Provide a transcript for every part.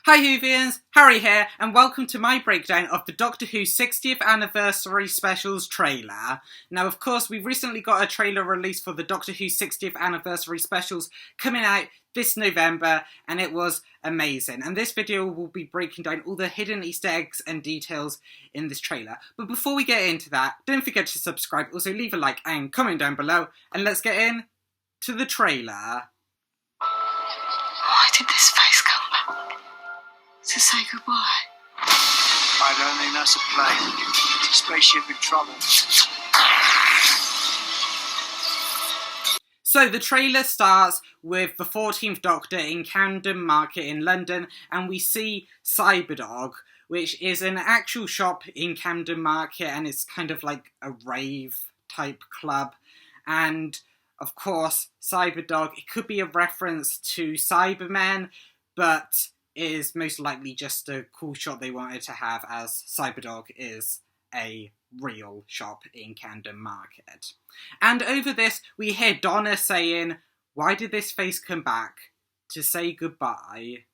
Hi Whovians, Harry here, and welcome to my breakdown of the Doctor Who 60th Anniversary Specials trailer. Now, of course, we've recently got a trailer released for the Doctor Who 60th Anniversary Specials coming out this November, and it was amazing. And this video will be breaking down all the hidden Easter eggs and details in this trailer. But before we get into that, don't forget to subscribe, also leave a like and comment down below, and let's get in to the trailer. Why did this face come back? To say goodbye? I don't think that's a plane. It's a spaceship in trouble. So the trailer starts with the 14th Doctor in Camden Market in London, and we see Cyberdog, which is an actual shop in Camden Market, and it's kind of like a rave type club. And of course, Cyberdog, it could be a reference to Cybermen, but it is most likely just a cool shop they wanted to have, as Cyberdog is a real shop in Camden Market. And over this, we hear Donna saying, "Why did this face come back? To say goodbye?"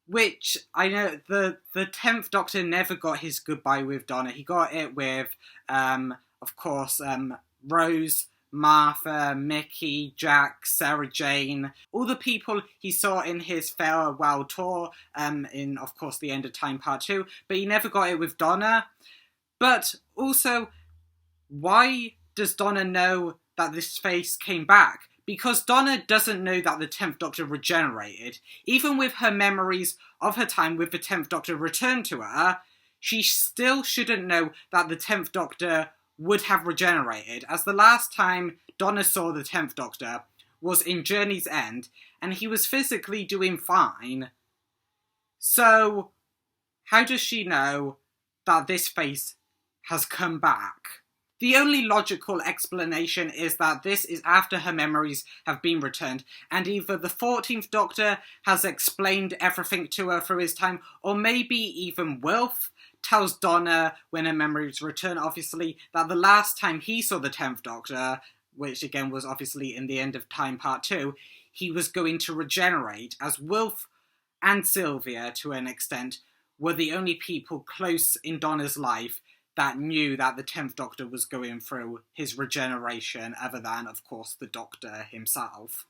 Which, I know, the 10th Doctor never got his goodbye with Donna. He got it with, of course, Rose, Martha, Mickey, Jack, Sarah Jane, all the people he saw in his farewell tour, in, of course, The End of Time Part 2, but he never got it with Donna. But also, why does Donna know that this face came back? Because Donna doesn't know that the 10th Doctor regenerated. Even with her memories of her time with the 10th Doctor returned to her, she still shouldn't know that the 10th Doctor would have regenerated, as the last time Donna saw the 10th Doctor was in Journey's End, and he was physically doing fine. So, how does she know that this face has come back? The only logical explanation is that this is after her memories have been returned, and either the 14th Doctor has explained everything to her through his time, or maybe even Wilf tells Donna when her memories return, obviously, that the last time he saw the 10th Doctor, which again was obviously in The End of Time Part 2, he was going to regenerate, as Wilf and Sylvia, to an extent, were the only people close in Donna's life that knew that the 10th Doctor was going through his regeneration, other than, of course, the Doctor himself.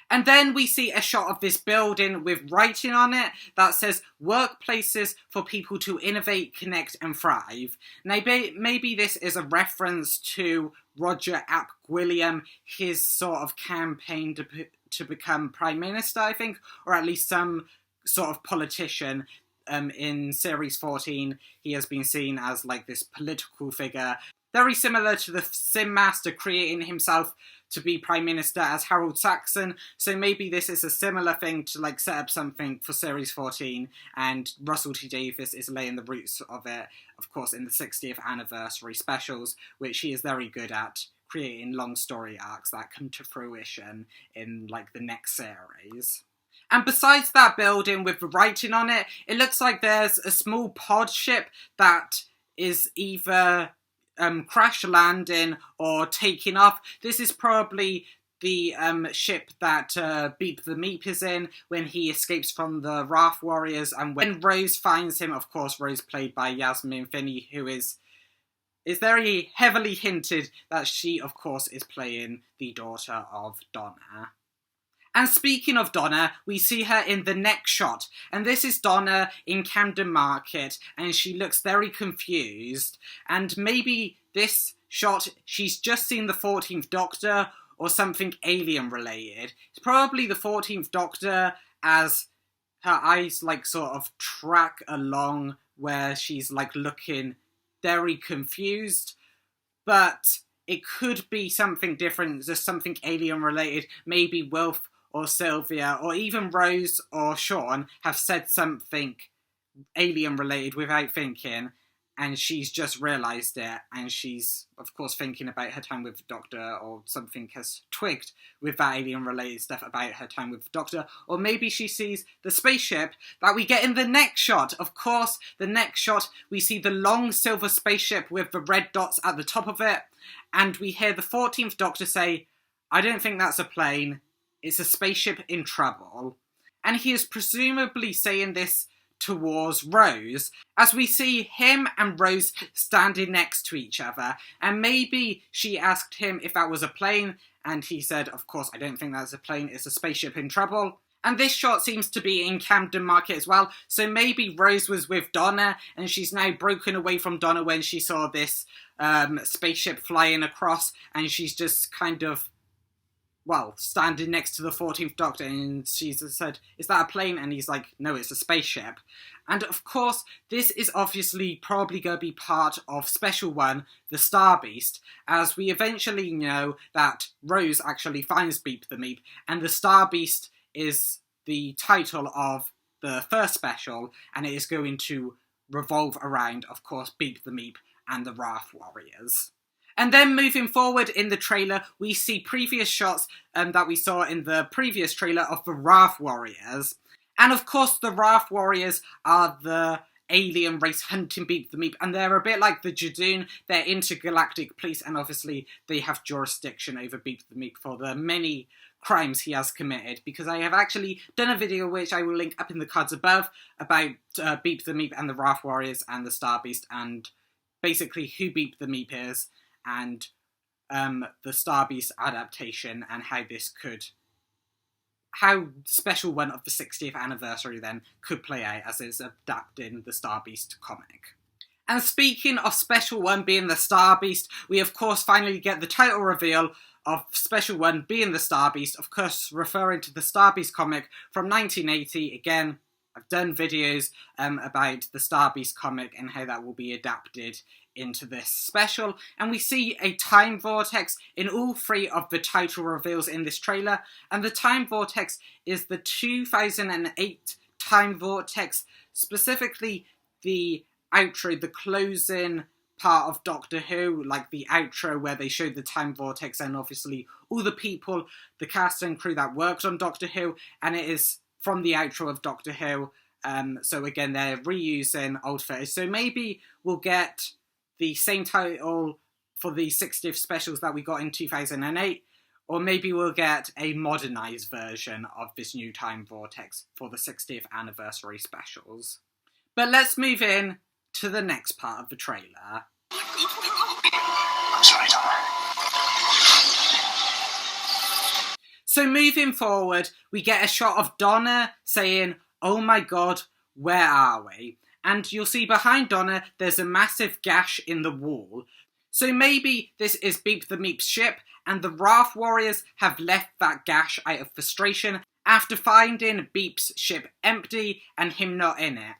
And then we see a shot of this building with writing on it that says, "Workplaces for people to innovate, connect and thrive." Now, maybe this is a reference to Roger Ap Gwilliam, his sort of campaign to become Prime Minister, I think, or at least some sort of politician. In Series 14, he has been seen as like this political figure, very similar to the Sim Master creating himself to be Prime Minister as Harold Saxon, so maybe this is a similar thing to like set up something for Series 14, and Russell T Davies is laying the roots of it, of course, in the 60th Anniversary Specials, which he is very good at creating long story arcs that come to fruition in like the next series. And besides that building with the writing on it, it looks like there's a small pod ship that is either crash landing or taking off. This is probably the ship that Beep the Meep is in when he escapes from the Wrath Warriors, and when Rose finds him, of course, Rose played by Yasmin Finney, who is very heavily hinted that she, of course, is playing the daughter of Donna. And speaking of Donna, we see her in the next shot, and this is Donna in Camden Market, and she looks very confused, and maybe this shot, she's just seen the 14th Doctor, or something alien related. It's probably the 14th Doctor, as her eyes like sort of track along where she's like looking very confused, but it could be something different, just something alien related. Maybe Wilf or Sylvia, or even Rose or Sean have said something alien related without thinking, and she's just realised it, and she's, of course, thinking about her time with the Doctor, or something has twigged with that alien related stuff about her time with the Doctor, or maybe she sees the spaceship that we get in the next shot. Of course, the next shot, we see the long silver spaceship with the red dots at the top of it, and we hear the 14th Doctor say, "I don't think that's a plane, it's a spaceship in trouble." and he is presumably saying this towards Rose, as we see him and Rose standing next to each other, and maybe she asked him if that was a plane, and he said, of course, I don't think that's a plane, it's a spaceship in trouble. And this shot seems to be in Camden Market as well, so maybe Rose was with Donna, and she's now broken away from Donna when she saw this spaceship flying across, and she's just kind of, well, standing next to the 14th Doctor, and she's said, is that a plane? And he's like, no, it's a spaceship. And of course, this is obviously probably going to be part of Special One, the Star Beast, as we eventually know that Rose actually finds Beep the Meep, and the Star Beast is the title of the first special, and it is going to revolve around, of course, Beep the Meep and the Wrath Warriors. And then moving forward in the trailer, we see previous shots that we saw in the previous trailer of the Wrath Warriors. And of course, the Wrath Warriors are the alien race hunting Beep the Meep, and they're a bit like the Judoon. They're intergalactic police, and obviously they have jurisdiction over Beep the Meep for the many crimes he has committed, because I have actually done a video which I will link up in the cards above about Beep the Meep and the Wrath Warriors and the Star Beast, and basically who Beep the Meep is, and the Star Beast adaptation, and how Special One of the 60th anniversary then could play out as it's adapting the Star Beast comic. And speaking of Special One being the Star Beast, we of course finally get the title reveal of Special One being the Star Beast, of course referring to the Star Beast comic from 1980. Again, I've done videos about the Star Beast comic and how that will be adapted into this special, and we see a time vortex in all three of the title reveals in this trailer, and the time vortex is the 2008 time vortex, specifically the outro, the closing part of Doctor Who, like the outro where they showed the time vortex and obviously all the people, the cast and crew that worked on Doctor Who, and it is from the outro of Doctor Who. So again, they're reusing old footage, so maybe we'll get the same title for the 60th specials that we got in 2008, or maybe we'll get a modernised version of this new time vortex for the 60th anniversary specials. But let's move in to the next part of the trailer. I'm sorry, Donna. So moving forward, we get a shot of Donna saying, "Oh my god, where are we?" And you'll see behind Donna, there's a massive gash in the wall. So maybe this is Beep the Meep's ship, and the Wrath Warriors have left that gash out of frustration after finding Beep's ship empty and him not in it.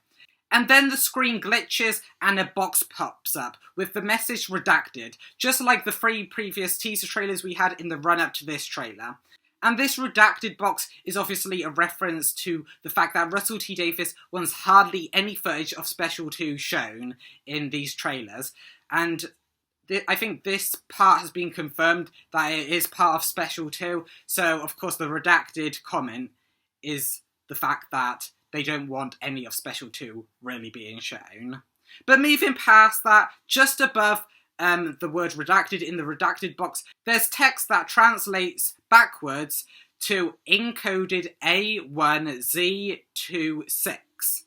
And then the screen glitches and a box pops up with the message redacted, just like the 3 previous teaser trailers we had in the run-up to this trailer. And this redacted box is obviously a reference to the fact that Russell T Davies wants hardly any footage of Special 2 shown in these trailers. And I think this part has been confirmed that it is part of Special 2. So, of course, the redacted comment is the fact that they don't want any of Special 2 really being shown. But moving past that, just above the word redacted in the redacted box, there's text that translates backwards to encoded A1Z26,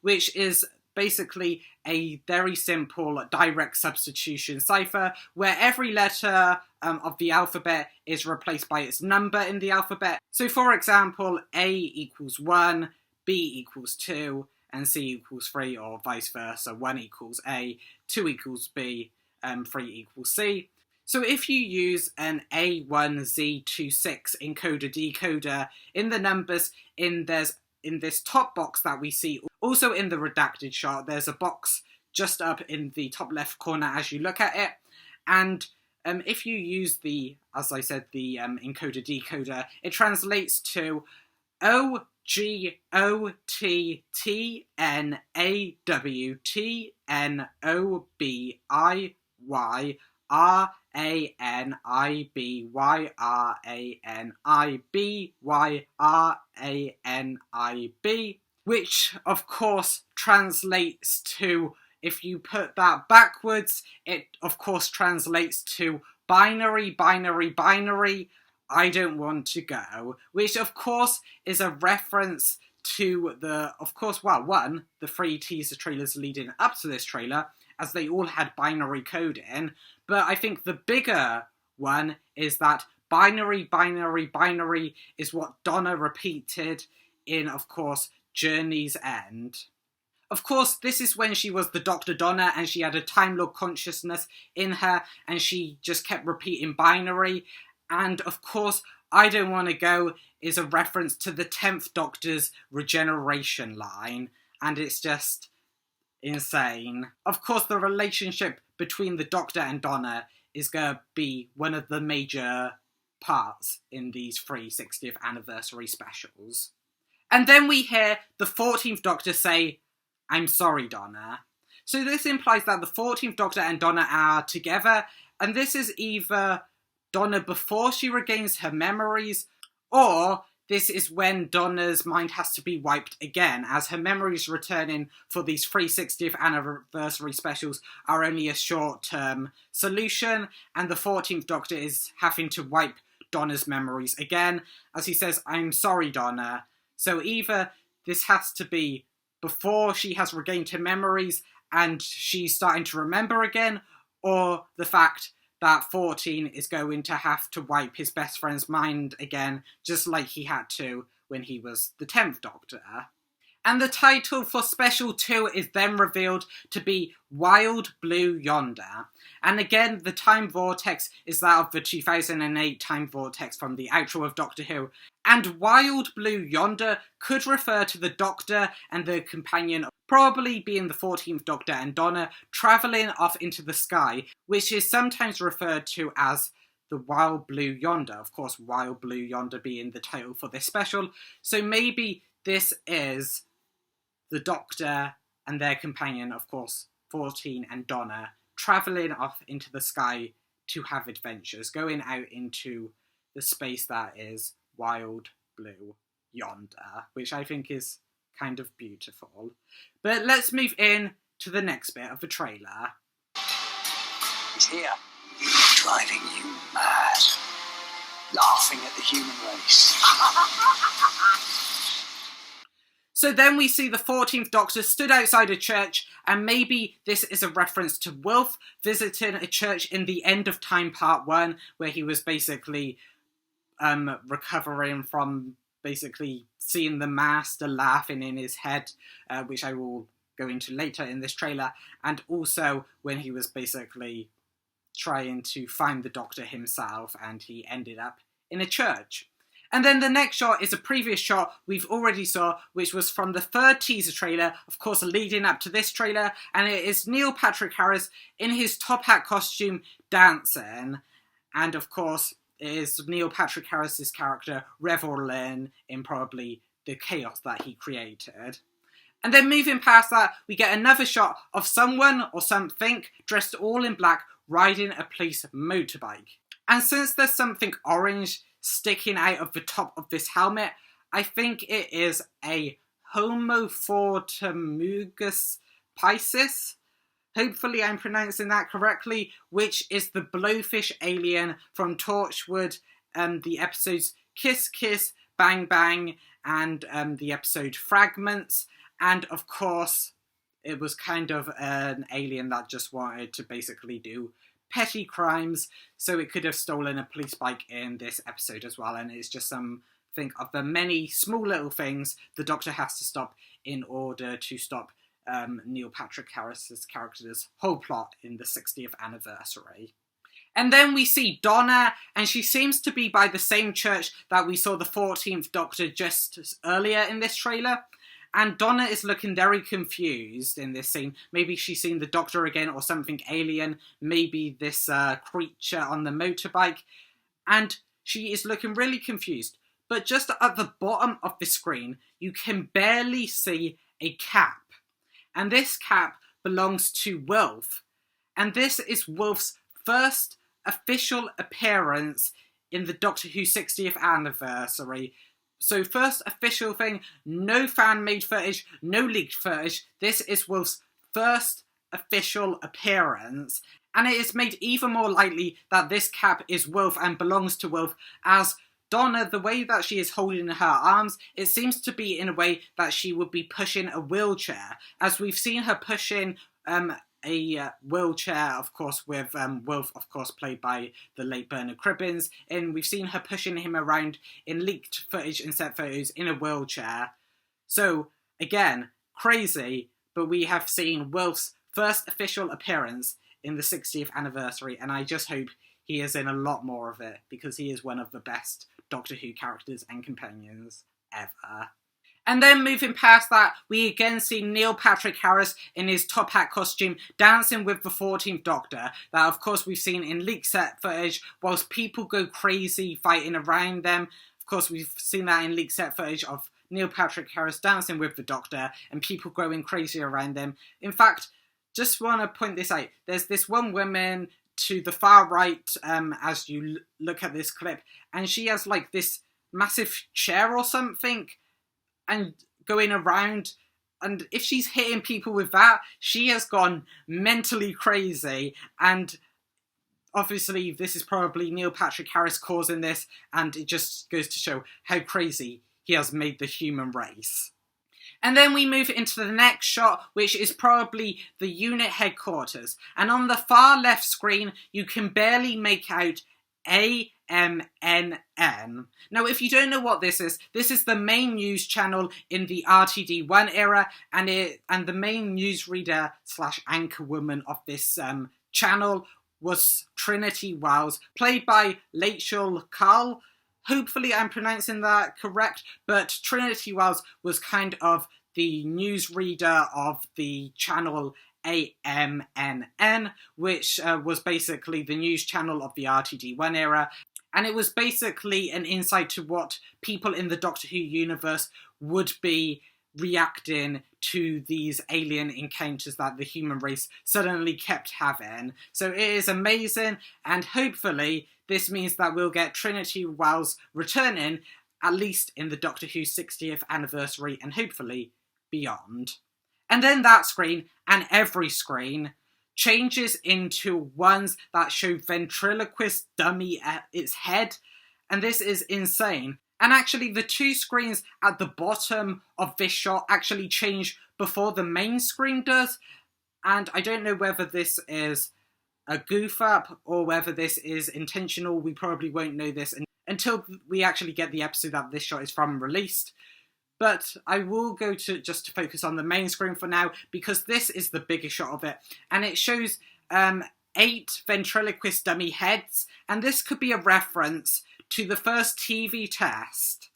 which is basically a very simple direct substitution cipher where every letter of the alphabet is replaced by its number in the alphabet. So for example, A equals 1, B equals 2, and C equals 3, or vice versa. 1 equals A, 2 equals B, 3 equals C. So if you use an A1Z26 encoder-decoder in the numbers in this top box that we see, also in the redacted shot, there's a box just up in the top left corner as you look at it, and if you use the, as I said, the encoder-decoder, it translates to OGOTTNAWTNOBIRANIBYRANIB, which of course translates to, if you put that backwards, it of course translates to binary, binary, binary, I Don't Want to Go, which of course is a reference to the three teaser trailers leading up to this trailer, as they all had binary coding. But I think the bigger one is that binary, binary, binary is what Donna repeated in, of course, Journey's End. Of course, this is when she was the Dr. Donna and she had a Time Lord consciousness in her and she just kept repeating binary. And of course, I Don't Want to Go is a reference to the 10th Doctor's regeneration line, and it's just insane. Of course, the relationship between the Doctor and Donna is going to be one of the major parts in these 60th anniversary specials. And then we hear the 14th Doctor say, "I'm sorry, Donna." So this implies that the 14th Doctor and Donna are together, and this is either Donna before she regains her memories, or this is when Donna's mind has to be wiped again, as her memories returning for these 60th anniversary specials are only a short-term solution, and the 14th Doctor is having to wipe Donna's memories again, as he says, "I'm sorry, Donna." So either this has to be before she has regained her memories and she's starting to remember again, or the fact that 14 is going to have to wipe his best friend's mind again, just like he had to when he was the 10th Doctor. And the title for Special 2 is then revealed to be Wild Blue Yonder. And again, the time vortex is that of the 2008 time vortex from the outro of Doctor Who. And Wild Blue Yonder could refer to the Doctor and the companion, probably being the 14th Doctor and Donna, travelling off into the sky, which is sometimes referred to as the Wild Blue Yonder. Of course, Wild Blue Yonder being the title for this special. So maybe this is the Doctor and their companion, of course, 14 and Donna, travelling off into the sky to have adventures, going out into the space that is Wild Blue Yonder, which I think is kind of beautiful. But let's move in to the next bit of the trailer. He's here, driving you mad, laughing at the human race. So then we see the 14th Doctor stood outside a church, and maybe this is a reference to Wilf visiting a church in the End of Time Part 1, where he was basically recovering from basically seeing the Master laughing in his head, which I will go into later in this trailer, and also when he was basically trying to find the Doctor himself, and he ended up in a church. And then the next shot is a previous shot we've already saw, which was from the third teaser trailer, of course leading up to this trailer, and it is Neil Patrick Harris in his top hat costume dancing, and of course it is Neil Patrick Harris's character reveling in probably the chaos that he created. And then moving past that, we get another shot of someone or something dressed all in black riding a police motorbike. And since there's something orange sticking out of the top of this helmet, I think it is a Homofortamugus Pisces. Hopefully I'm pronouncing that correctly, which is the blowfish alien from Torchwood, the episodes Kiss Kiss, Bang Bang, and the episode Fragments. And of course, it was kind of an alien that just wanted to basically do petty crimes, so it could have stolen a police bike in this episode as well, and it's just something of the many small little things the Doctor has to stop in order to stop Neil Patrick Harris's character's whole plot in the 60th anniversary. And then we see Donna, and she seems to be by the same church that we saw the 14th Doctor just earlier in this trailer. And Donna is looking very confused in this scene. Maybe she's seen the Doctor again or something alien. Maybe this creature on the motorbike. And she is looking really confused. But just at the bottom of the screen, you can barely see a cap. And this cap belongs to Wilf. And this is Wilf's first official appearance in the Doctor Who 60th anniversary. So first official thing, no fan-made footage, no leaked footage. This is Wilf's first official appearance. And it is made even more likely that this cap is Wilf and belongs to Wilf, as Donna, the way that she is holding her arms, it seems to be in a way that she would be pushing a wheelchair, as we've seen her pushing a wheelchair, of course, with Wilf, of course, played by the late Bernard Cribbins, and we've seen her pushing him around in leaked footage and set photos in a wheelchair. So, again, crazy, but we have seen Wilf's first official appearance in the 60th anniversary, and I just hope he is in a lot more of it, because he is one of the best Doctor Who characters and companions ever. And then moving past that, we again see Neil Patrick Harris in his top hat costume dancing with the 14th Doctor, that of course we've seen in leaked set footage, whilst people go crazy fighting around them. Of course we've seen that in leaked set footage of Neil Patrick Harris dancing with the Doctor and people going crazy around them. In fact, just want to point this out, there's this one woman to the far right as you look at this clip, and she has like this massive chair or something and going around, and if she's hitting people with that, she has gone mentally crazy. And obviously this is probably Neil Patrick Harris causing this, and it just goes to show how crazy he has made the human race. And then we move into the next shot, which is probably the unit headquarters. And on the far left screen, you can barely make out AMNN. Now, if you don't know what this is the main news channel in the RTD1 era, and the main newsreader / anchor woman of this channel was Trinity Wells, played by Rachel Carl. Hopefully I'm pronouncing that correct, but Trinity Wells was kind of the newsreader of the channel AMNN, which was basically the news channel of the RTD1 era, and it was basically an insight to what people in the Doctor Who universe would be reacting to these alien encounters that the human race suddenly kept having. So it is amazing, and hopefully this means that we'll get Trinity Wells returning, at least in the Doctor Who 60th anniversary, and hopefully beyond. And then that screen, and every screen, changes into ones that show ventriloquist dummy at its head, and this is insane. And actually the two screens at the bottom of this shot actually change before the main screen does, and I don't know whether this is a goof up or whether this is intentional. We probably won't know this until we actually get the episode that this shot is from released. But I will go to just to focus on the main screen for now, because this is the biggest shot of it, and it shows 8 ventriloquist dummy heads, and this could be a reference to the first TV test.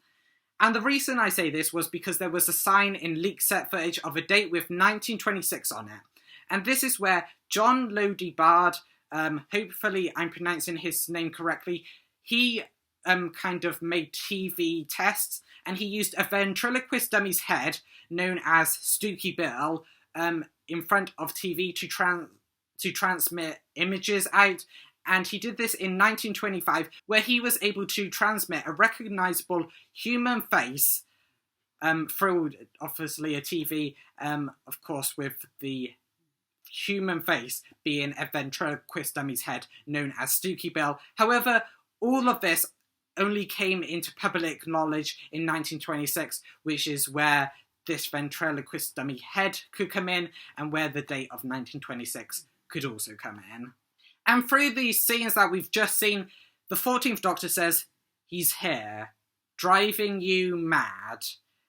And the reason I say this was because there was a sign in leaked set footage of a date with 1926 on it. And this is where John Lodi Bard, hopefully I'm pronouncing his name correctly, he kind of made TV tests, and he used a ventriloquist dummy's head, known as Stooky Bill, in front of TV to transmit images out. And he did this in 1925, where he was able to transmit a recognisable human face through, obviously, a TV, of course, with the human face being a ventriloquist dummy's head, known as Stooky Bill. However, all of this only came into public knowledge in 1926, which is where this ventriloquist dummy head could come in, and where the date of 1926 could also come in. And through these scenes that we've just seen, the 14th Doctor says, "He's here, driving you mad."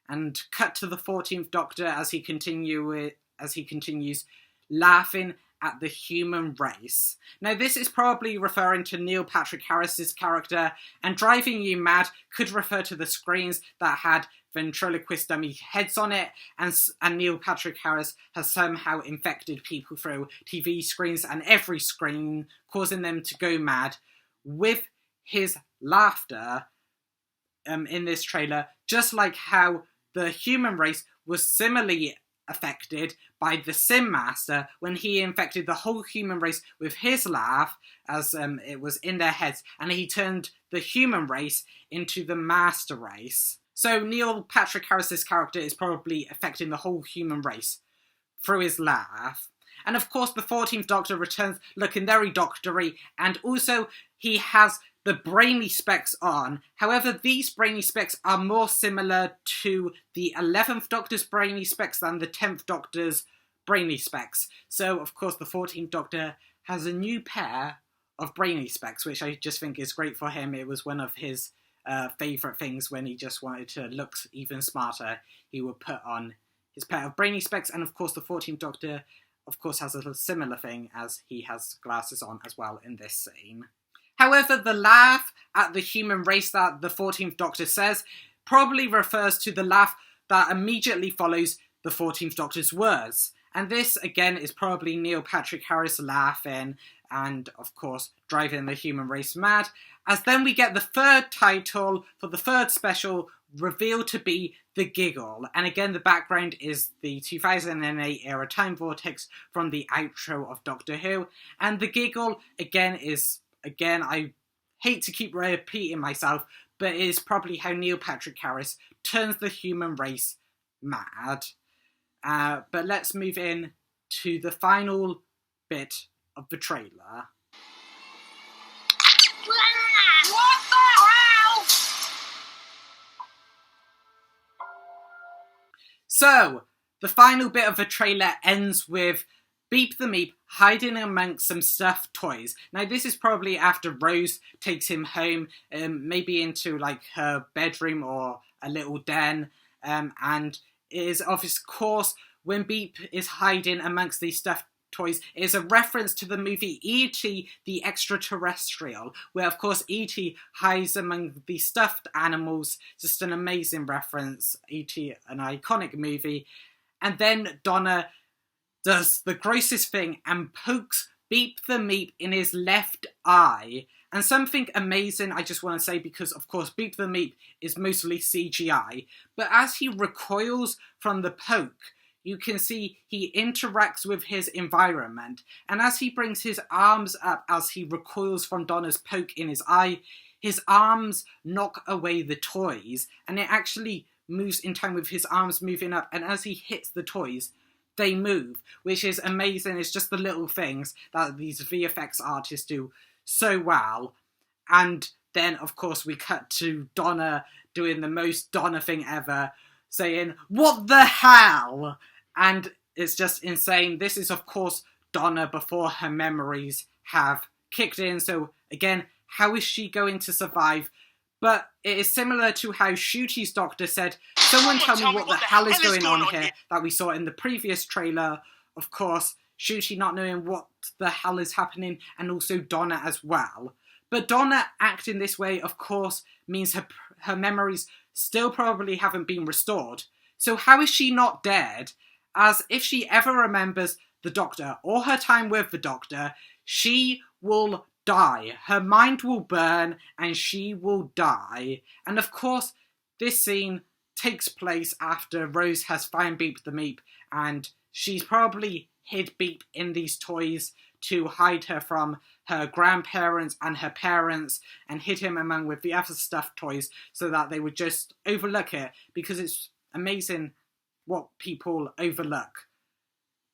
And cut to the 14th Doctor as he continues laughing at the human race. Now, this is probably referring to Neil Patrick Harris's character, and driving you mad could refer to the screens that had ventriloquist dummy heads on it, and Neil Patrick Harris has somehow infected people through TV screens and every screen, causing them to go mad with his laughter in this trailer, just like how the human race was similarly affected by the Sim Master when he infected the whole human race with his laugh, as it was in their heads, and he turned the human race into the Master race. So Neil Patrick Harris's character is probably affecting the whole human race through his laugh. And of course the 14th Doctor returns looking very doctory, and also he has the brainy specs on. However, these brainy specs are more similar to the 11th Doctor's brainy specs than the 10th Doctor's brainy specs. So of course the 14th Doctor has a new pair of brainy specs, which I just think is great for him. It was one of his favourite things when he just wanted to look even smarter. He would put on his pair of brainy specs, and of course the 14th Doctor of course has a similar thing as he has glasses on as well in this scene. However, the laugh at the human race that the 14th Doctor says probably refers to the laugh that immediately follows the 14th Doctor's words. And this, again, is probably Neil Patrick Harris laughing and, of course, driving the human race mad. As then we get the third title for the third special, revealed to be The Giggle. And again, the background is the 2008 era time vortex from the outro of Doctor Who. And The Giggle, again, I hate to keep repeating myself, but it is probably how Neil Patrick Harris turns the human race mad. But let's move in to the final bit of the trailer. What the hell? So, the final bit of the trailer ends with Beep the Meep hiding amongst some stuffed toys. Now, this is probably after Rose takes him home, maybe into like her bedroom or a little den, and it is of course when Beep is hiding amongst these stuffed toys, it is a reference to the movie E.T. the Extraterrestrial, where of course E.T. hides among the stuffed animals. Just an amazing reference. E.T., an iconic movie. And then Donna does the grossest thing and pokes Beep the Meep in his left eye. And something amazing I just want to say, because of course Beep the Meep is mostly CGI, but as he recoils from the poke, you can see he interacts with his environment. And as he brings his arms up as he recoils from Donna's poke in his eye, his arms knock away the toys, and it actually moves in time with his arms moving up, and as he hits the toys, they move, which is amazing. It's just the little things that these VFX artists do so well. And then, of course, we cut to Donna doing the most Donna thing ever, saying, "What the hell?" And it's just insane. This is, of course, Donna before her memories have kicked in. So, again, how is she going to survive? But it is similar to how Ncuti's Doctor said, "Someone tell me what the hell is going on here," that we saw in the previous trailer. Of course, Ncuti not knowing what the hell is happening, and also Donna as well. But Donna acting this way, of course, means her memories still probably haven't been restored. So how is she not dead? As if she ever remembers the Doctor or her time with the Doctor, she will die. Her mind will burn and she will die. And of course, this scene takes place after Rose has found Beep the Meep, and she's probably hid Beep in these toys to hide her from her grandparents and her parents, and hid him among with the other stuffed toys so that they would just overlook it, because it's amazing what people overlook.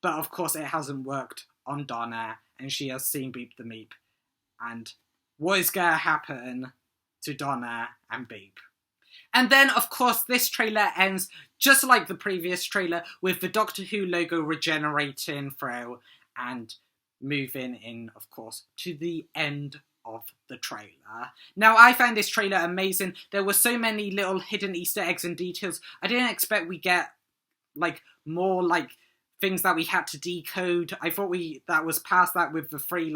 But of course it hasn't worked on Donna, and she has seen Beep the Meep. And what is going to happen to Donna and Beep? And then, of course, this trailer ends just like the previous trailer, with the Doctor Who logo regenerating through and moving in, of course, to the end of the trailer. Now, I found this trailer amazing. There were so many little hidden Easter eggs and details. I didn't expect we get more things that we had to decode. I thought that was past that with the free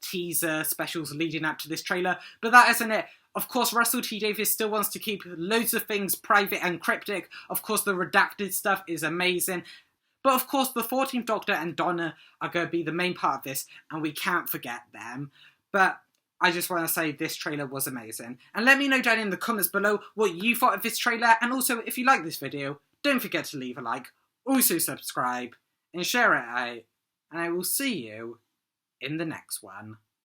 teaser specials leading up to this trailer, but that isn't it. Of course, Russell T Davies still wants to keep loads of things private and cryptic. Of course, the redacted stuff is amazing. But of course, the 14th Doctor and Donna are going to be the main part of this, and we can't forget them. But I just want to say this trailer was amazing. And let me know down in the comments below what you thought of this trailer. And also, if you like this video, don't forget to leave a like. Also subscribe and share it out. And I will see you in the next one.